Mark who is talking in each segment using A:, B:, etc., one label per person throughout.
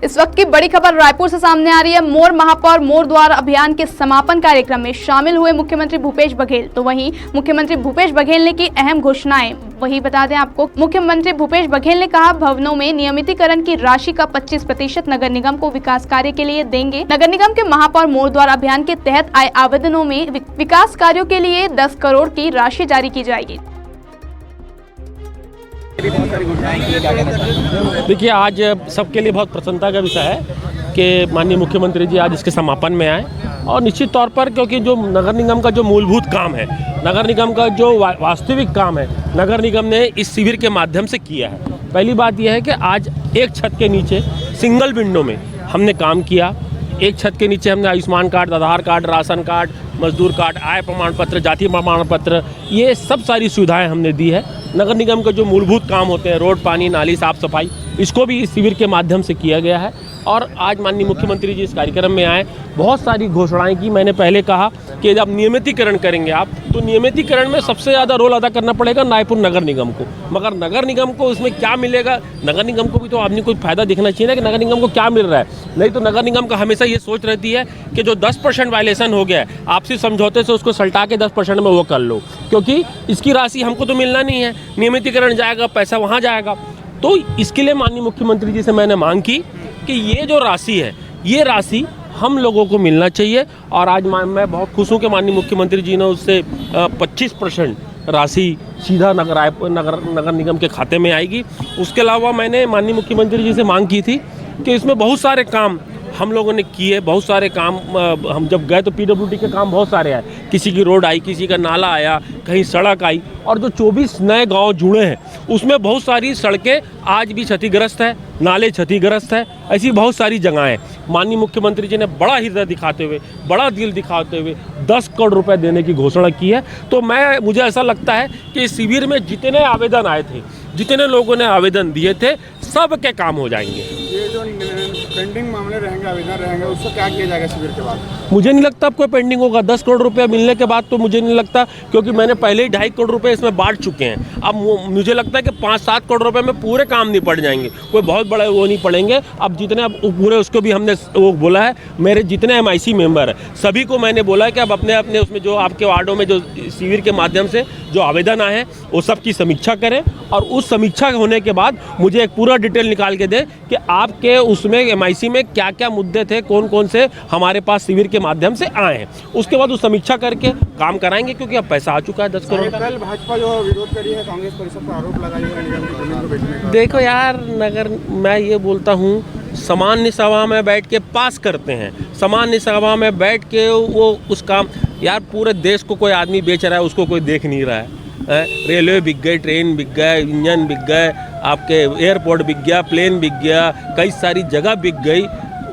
A: इस वक्त की बड़ी खबर रायपुर से सामने आ रही है। मोर महापौर मोर द्वार अभियान के समापन कार्यक्रम में शामिल हुए मुख्यमंत्री भूपेश बघेल। तो वहीं मुख्यमंत्री भूपेश बघेल ने की अहम घोषणाएं। वही बता दें आपको, मुख्यमंत्री भूपेश बघेल ने कहा, भवनों में नियमितीकरण की राशि का 25% नगर निगम को विकास कार्य के लिए देंगे। नगर निगम के महापौर मोर द्वार अभियान के तहत आए आवेदनों में विकास कार्यों के लिए 10 करोड़ की राशि जारी की जाएगी।
B: देखिए, आज सबके लिए बहुत प्रसन्नता का विषय है कि माननीय मुख्यमंत्री जी आज इसके समापन में आए। और निश्चित तौर पर क्योंकि जो नगर निगम का जो मूलभूत काम है, नगर निगम का जो वास्तविक काम है, नगर निगम ने इस शिविर के माध्यम से किया है। पहली बात यह है कि आज एक छत के नीचे सिंगल विंडो में हमने काम किया। एक छत के नीचे हमने आयुष्मान कार्ड, आधार कार्ड, राशन कार्ड, मजदूर कार्ड, आय प्रमाण पत्र, जाति प्रमाण पत्र, ये सब सारी सुविधाएं हमने दी है। नगर निगम के जो मूलभूत काम होते हैं, रोड, पानी, नाली, साफ सफाई, इसको भी इस शिविर के माध्यम से किया गया है। और आज माननीय मुख्यमंत्री जी इस कार्यक्रम में आए, बहुत सारी घोषणाएं की। मैंने पहले कहा कि जब नियमितीकरण करेंगे आप, तो नियमितीकरण में सबसे ज़्यादा रोल अदा करना पड़ेगा रायपुर नगर निगम को। मगर नगर निगम को उसमें क्या मिलेगा, नगर निगम को भी तो आदमी को फायदा दिखना चाहिए ना कि नगर निगम को क्या मिल रहा है। नहीं तो नगर निगम का हमेशा ये सोच रहती है कि जो 10% वायलेशन हो गया है, आपसी समझौते से उसको सल्टा के 10% में वो कर लो, क्योंकि इसकी राशि हमको तो मिलना नहीं है। नियमितीकरण जाएगा, पैसा वहाँ जाएगा। तो इसके लिए माननीय मुख्यमंत्री जी से मैंने मांग की कि ये जो राशि है, ये राशि हम लोगों को मिलना चाहिए। और आज मैं बहुत खुश हूँ कि माननीय मुख्यमंत्री जी ने उससे 25% राशि सीधा नगर निगम के खाते में आएगी। उसके अलावा मैंने माननीय मुख्यमंत्री जी से मांग की थी कि इसमें बहुत सारे काम हम लोगों ने किए। बहुत सारे काम हम जब गए तो PWD के काम बहुत सारे आए। किसी की रोड आई, किसी का नाला आया, कहीं सड़क आई। और जो 24 नए गांव जुड़े हैं, उसमें बहुत सारी सड़कें आज भी क्षतिग्रस्त है, नाले क्षतिग्रस्त है। ऐसी बहुत सारी जगहें माननीय मुख्यमंत्री जी ने बड़ा हृदय दिखाते हुए, बड़ा दिल दिखाते हुए 10 करोड़ रुपए देने की घोषणा की है। तो मुझे ऐसा लगता है कि इस शिविर में जितने आवेदन आए थे, जितने लोगों ने आवेदन दिए थे, सब के काम हो जाएंगे।
C: ये जो पेंडिंग मामले रहेंगे, आवेदन रहेंगे, उसको क्या किया जाएगा शिविर के बाद?
B: मुझे नहीं लगता अब कोई पेंडिंग होगा। 10 करोड़ रुपया मिलने के बाद तो मुझे नहीं लगता, क्योंकि मैंने पहले ही 2.5 करोड़ रुपए इसमें बांट चुके हैं। अब मुझे लगता है कि 5-7 करोड़ रुपए में पूरे काम निपट जाएंगे। कोई बहुत बड़े वो नहीं पड़ेंगे। अब जितने अब पूरे उसको भी हमने वो बोला है, मेरे जितने MIC मेंबर हैं सभी को मैंने बोला है कि अब अपने अपने उसमें जो आपके वार्डों में जो शिविर के माध्यम से जो आवेदन आए हैं, वो सब की समीक्षा करें। और उस समीक्षा होने के बाद मुझे एक पूरा डिटेल निकाल के दें कि आपके उसमें MIC में क्या क्या मुद्दे थे, कौन कौन से हमारे पास शिविर के माध्यम से आए हैं। उसके बाद उस समीक्षा करके काम कराएंगे, क्योंकि अब पैसा आ चुका है 10 करोड़।
C: कल भाजपा जो विरोध करी है, कांग्रेस परिषद पर आरोप लगाई है निगम की जमीन को बेचने का।
B: देखो यार, मैं ये बोलता हूँ, सामान्य सभा में बैठ के पास करते हैं, सामान्य सभा में बैठ के वो उस काम। यार पूरे देश को कोई आदमी बेच रहा है, उसको कोई देख नहीं रहा है। रेलवे बिक गए, ट्रेन बिक गए, इंजन बिक गए, आपके एयरपोर्ट बिक गया, प्लेन बिक गया, कई सारी जगह बिक गई,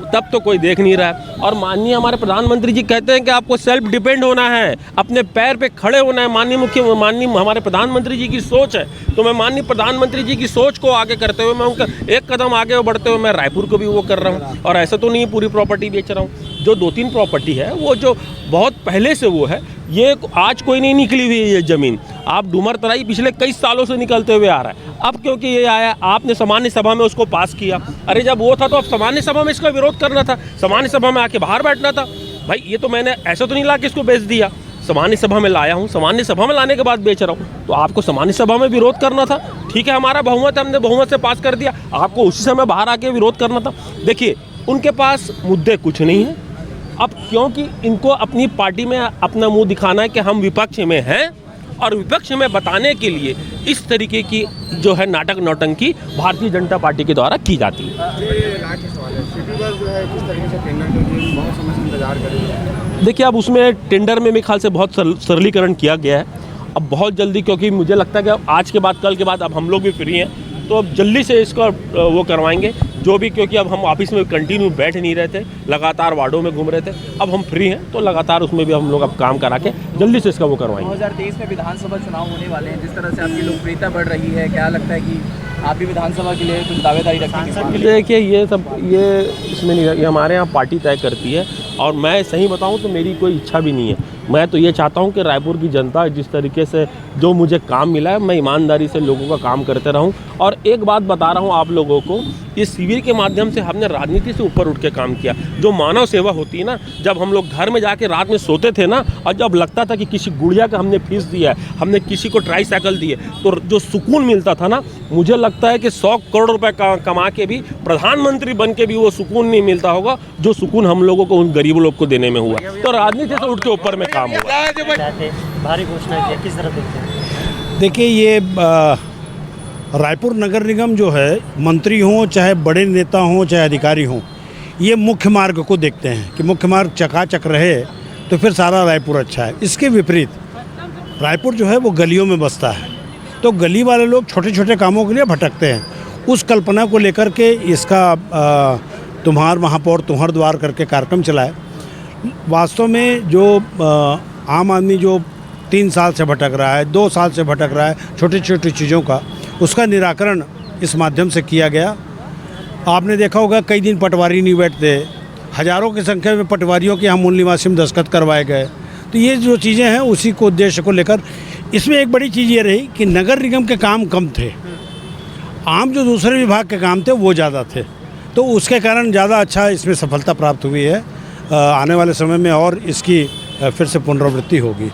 B: तब तो कोई देख नहीं रहा है। और माननीय हमारे प्रधानमंत्री जी कहते हैं कि आपको सेल्फ डिपेंड होना है, अपने पैर पे खड़े होना है। माननीय हमारे प्रधानमंत्री जी की सोच है। तो मैं माननीय प्रधानमंत्री जी की सोच को आगे करते हुए, मैं उनका एक कदम आगे बढ़ते हुए मैं रायपुर को भी वो कर रहा हूँ। और ऐसा तो नहीं पूरी प्रॉपर्टी बेच रहा हूँ। जो 2-3 प्रॉपर्टी है, वो जो बहुत पहले से वो है, ये आज कोई नहीं निकली हुई है। ये ज़मीन आप डूमर तराई पिछले कई सालों से निकलते हुए आ रहा है। अब क्योंकि ये आया, आपने सामान्य सभा में उसको पास किया। अरे जब वो था तो अब सामान्य सभा में इसका विरोध करना था, सामान्य सभा में आके बाहर बैठना था। भाई ये तो मैंने ऐसा तो नहीं ला के इसको बेच दिया, सामान्य सभा में लाया हूँ, सामान्य सभा में लाने के बाद बेच रहा हूँ। तो आपको सामान्य सभा में विरोध करना था। ठीक है, हमारा बहुमत है, हमने बहुमत से पास कर दिया, आपको उसी समय बाहर आके विरोध करना था। देखिए, उनके पास मुद्दे कुछ नहीं है। अब क्योंकि इनको अपनी पार्टी में अपना मुंह दिखाना है कि हम विपक्ष में हैं, और विपक्ष में बताने के लिए इस तरीके की जो है नाटक नौटंकी भारतीय जनता पार्टी के द्वारा की जाती है।
C: सिटी बस जो है किस तरीके से टेंडर के लिए बहुत समय से इंतजार कर रही है।
B: देखिए, अब उसमें टेंडर में मेरे ख्याल से बहुत सरलीकरण किया गया है। अब बहुत जल्दी, क्योंकि मुझे लगता है कि आज के बाद, कल के बाद अब हम लोग भी फ्री हैं, तो अब जल्दी से इसका वो करवाएंगे जो भी। क्योंकि अब हम ऑफिस में कंटिन्यू बैठ नहीं रहे थे, लगातार वार्डों में घूम रहे थे। अब हम फ्री हैं, तो लगातार उसमें भी हम लोग अब काम करा के जल्दी से इसका वो करवाएंगे।
D: 2023 में विधानसभा चुनाव होने वाले हैं, जिस तरह से आपकी लोकप्रियता बढ़ रही है, क्या लगता है कि आप भी विधानसभा के लिए कुछ दावेदारी रखेंगे?
B: देखिए, ये इसमें नहीं, ये हमारे यहाँ पार्टी तय करती है। और मैं सही बताऊँ तो मेरी कोई इच्छा भी नहीं है। मैं तो ये चाहता हूँ कि रायपुर की जनता जिस तरीके से जो मुझे काम मिला है, मैं ईमानदारी से लोगों का काम करते रहूँ। और एक बात बता रहा हूँ आप लोगों को, इस शिविर के माध्यम से हमने राजनीति से ऊपर उठ के काम किया। जो मानव सेवा होती है ना, जब हम लोग घर में जाके रात में सोते थे ना, और जब लगता था कि किसी गुड़िया का हमने फीस दिया है, हमने किसी को ट्राईसाइकिल दिए, तो जो सुकून मिलता था ना, मुझे लगता है कि 100 करोड़ रुपए कमा के भी, प्रधानमंत्री बन के भी वो सुकून नहीं मिलता होगा जो सुकून हम लोगों को उन गरीब लोग को देने में हुआ। तो राजनीति से उठ के ऊपर में काम हुआ।
E: भारी घोषणा किया, किस तरह देखते हैं?
F: देखिए, ये रायपुर नगर निगम जो है, मंत्री हों चाहे बड़े नेता हों चाहे अधिकारी हों, ये मुख्य मार्ग को देखते हैं कि मुख्य मार्ग चकाचक रहे तो फिर सारा रायपुर अच्छा है। इसके विपरीत रायपुर जो है वो गलियों में बसता है, तो गली वाले लोग छोटे छोटे कामों के लिए भटकते हैं। उस कल्पना को लेकर के इसका तुम्हार महापौर तुम्हार द्वार करके कार्यक्रम चलाए। वास्तव में जो आम आदमी जो 3 साल से भटक रहा है, 2 साल से भटक रहा है छोटी छोटी चीज़ों का, उसका निराकरण इस माध्यम से किया गया। आपने देखा होगा कई दिन पटवारी नहीं बैठते, हज़ारों की संख्या में पटवारियों के यहाँ मूल निवासी में दस्तखत करवाए गए। तो ये जो चीज़ें हैं उसी को उद्देश्य को लेकर, इसमें एक बड़ी चीज़ ये रही कि नगर निगम के काम कम थे, आम जो दूसरे विभाग के काम थे वो ज़्यादा थे, तो उसके कारण ज़्यादा अच्छा इसमें सफलता प्राप्त हुई है। आने वाले समय में और इसकी फिर से पुनरावृत्ति होगी।